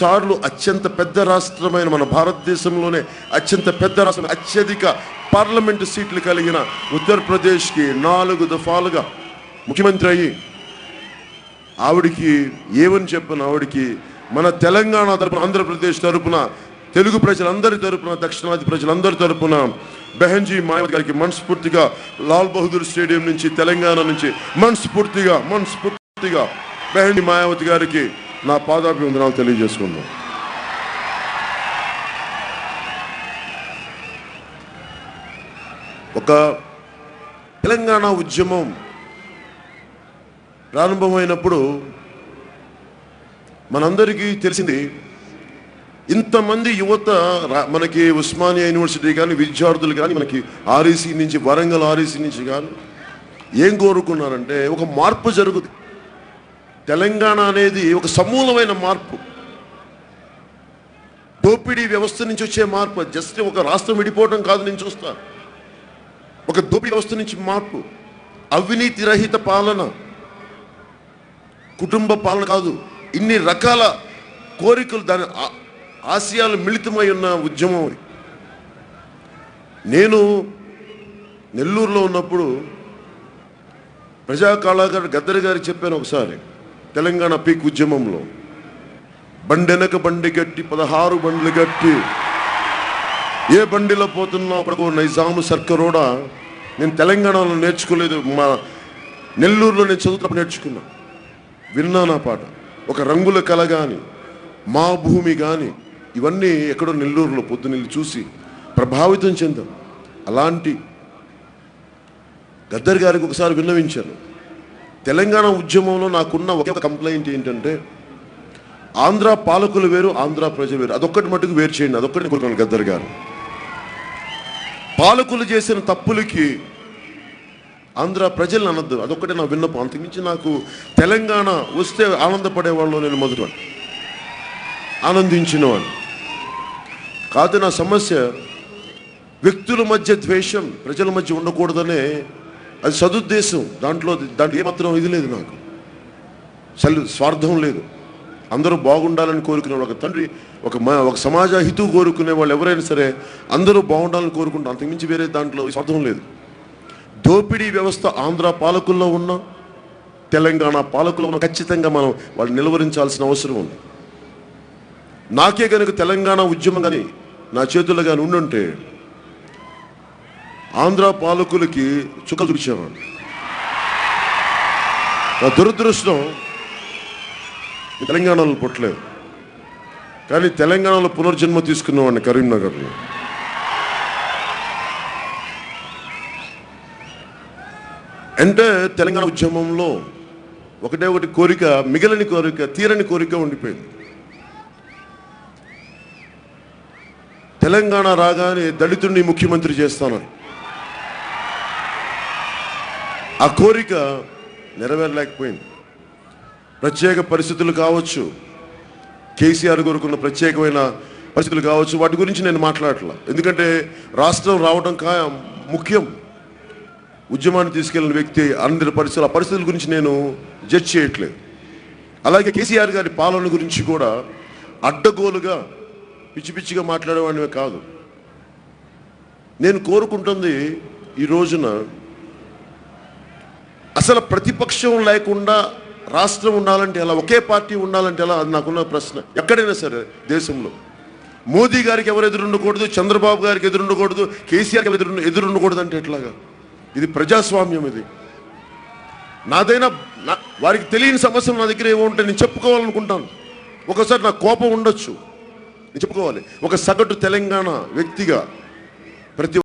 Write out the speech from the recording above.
సార్లు అత్యంత పెద్ద రాష్ట్రమైన మన భారతదేశంలోనే అత్యంత పెద్ద రాష్ట్రం, అత్యధిక పార్లమెంటు సీట్లు కలిగిన ఉత్తరప్రదేశ్కి 4 దఫాలుగా ముఖ్యమంత్రి అయ్యి ఆవిడికి ఏమని చెప్పిన ఆవిడికి మన తెలంగాణ తరపున, ఆంధ్రప్రదేశ్ తరపున, తెలుగు ప్రజలందరి తరపున, దక్షిణాది ప్రజలందరి తరపున బెహన్జీ మాయావతి గారికి మనస్ఫూర్తిగా లాల్ బహదూర్ స్టేడియం నుంచి, తెలంగాణ నుంచి మనస్ఫూర్తిగా బెహన్జీ మాయావతి గారికి నా పాదాభివందనాలు తెలియజేసుకుందాం. ఒక తెలంగాణ ఉద్యమం ప్రారంభమైనప్పుడు మనందరికీ తెలిసింది, ఇంతమంది యువత మనకి ఉస్మానియా యూనివర్సిటీ కానీ, విద్యార్థులు కానీ, మనకి ఆర్ఈసీ నుంచి, వరంగల్ ఆర్ఈసీ నుంచి కానీ ఏం కోరుకున్నారంటే ఒక మార్పు జరుగుతుంది. తెలంగాణ అనేది ఒక సమూలమైన మార్పు, దోపిడీ వ్యవస్థ నుంచి వచ్చే మార్పు. జస్ట్ ఒక రాష్ట్రం విడిపోవడం కాదు నేను చూస్తా, ఒక దోపిడీ వ్యవస్థ నుంచి మార్పు, అవినీతి రహిత పాలన, కుటుంబ పాలన కాదు, ఇన్ని రకాల కోరికలు, దాని ఆశయాలు మిళితమై ఉన్న ఉద్యమం. నేను నెల్లూరులో ఉన్నప్పుడు ప్రజా కళాకారు గద్దర్ గారికి చెప్పాను ఒకసారి, తెలంగాణ పీక్ ఉద్యమంలో, బండెనక బండి గట్టి 16 బండ్లు గట్టి ఏ బండిలో పోతున్నా అప్పుడు నైజాము సర్కరోడా నేను తెలంగాణలో నేర్చుకోలేదు, మా నెల్లూరులో నేను చదువుతున్నప్పుడు నేర్చుకున్నా, విన్నా నా పాట. ఒక రంగుల కళ కానీ, మా భూమి కానీ, ఇవన్నీ ఎక్కడో నెల్లూరులో పొద్దున్నెళ్ళి చూసి ప్రభావితం చెందాం. అలాంటి గద్దర్ గారికి ఒకసారి విన్నవించాను. తెలంగాణ ఉద్యమంలో నాకున్న ఒక కంప్లైంట్ ఏంటంటే, ఆంధ్ర పాలకులు వేరు, ఆంధ్ర ప్రజలు వేరు, అదొక్కటి మటుకు వేరు చేయండి, అదొక్కటి కోరుకున్నాను గద్దర్ గారు. పాలకులు చేసిన తప్పులకి ఆంధ్ర ప్రజలను అనద్దు, అదొక్కటే నా విన్నపం. అంతకుమించి నాకు తెలంగాణ వస్తే ఆనందపడేవాళ్ళు నేను మొదట ఆనందించినవాడిని కాదు. నా సమస్య వ్యక్తుల మధ్య ద్వేషం ప్రజల మధ్య ఉండకూడదనే, అది సదుద్దేశం. దాంట్లో ఏమాత్రం ఇది లేదు, నాకు స్వార్థం లేదు. అందరూ బాగుండాలని కోరుకునే ఒక తండ్రి, ఒక సమాజ హితు కోరుకునే వాళ్ళు ఎవరైనా సరే అందరూ బాగుండాలని కోరుకుంటారు, అంతకుమించి వేరే దాంట్లో స్వార్థం లేదు. దోపిడీ వ్యవస్థ ఆంధ్ర పాలకుల్లో ఉన్న, తెలంగాణ పాలకుల్లో ఉన్న, ఖచ్చితంగా మనం వాళ్ళు నిలువరించాల్సిన అవసరం ఉంది. నాకే కనుక తెలంగాణ ఉద్యమం కానీ నా చేతుల్లో కానీ ఉండుంటే ఆంధ్ర పాలకులకి చుక్కలు చూపించేవాడు. నా దురదృష్టం తెలంగాణలో పుట్టలేదు, కానీ తెలంగాణలో పునర్జన్మ తీసుకున్నవాడిని కరీంనగర్లో. అంటే తెలంగాణ ఉద్యమంలో ఒకటి కోరిక, మిగిలిన కోరిక, తీరని కోరిక ఉండిపోయింది. తెలంగాణ రాగానే దళితుడిని ముఖ్యమంత్రి చేస్తానని ఆ కోరిక నెరవేరలేకపోయింది. ప్రత్యేక పరిస్థితులు కావచ్చు, కేసీఆర్ కోరుకున్న ప్రత్యేకమైన పరిస్థితులు కావచ్చు, వాటి గురించి నేను మాట్లాడట్లా. ఎందుకంటే రాష్ట్రం రావడం ముఖ్యం. ఉద్యమాన్ని తీసుకెళ్లిన వ్యక్తి అందరి పరిస్థితులు, ఆ పరిస్థితుల గురించి నేను జడ్జ్ చేయట్లేదు. అలాగే కేసీఆర్ గారి పాలన గురించి కూడా అడ్డగోలుగా పిచ్చి పిచ్చిగా మాట్లాడేవాడివే కాదు. నేను కోరుకుంటుంది ఈ రోజున అసలు ప్రతిపక్షం లేకుండా రాష్ట్రం ఉండాలంటే ఎలా, ఒకే పార్టీ ఉండాలంటే ఎలా, అది నాకున్న ప్రశ్న. ఎక్కడైనా సరే దేశంలో మోదీ గారికి ఎవరు ఎదురుండకూడదు, చంద్రబాబు గారికి ఎదురుండకూడదు, కేసీఆర్కి ఎదురుండకూడదు అంటే ఎట్లాగా? ఇది ప్రజాస్వామ్యం. ఇది నాదైనా వారికి తెలియని సమస్యలు నా దగ్గర ఏముంటే నేను చెప్పుకోవాలనుకుంటాను. ఒకసారి నాకు కోపం ఉండొచ్చు, నేను చెప్పుకోవాలి. ఒక సగటు తెలంగాణ వ్యక్తిగా ప్రతి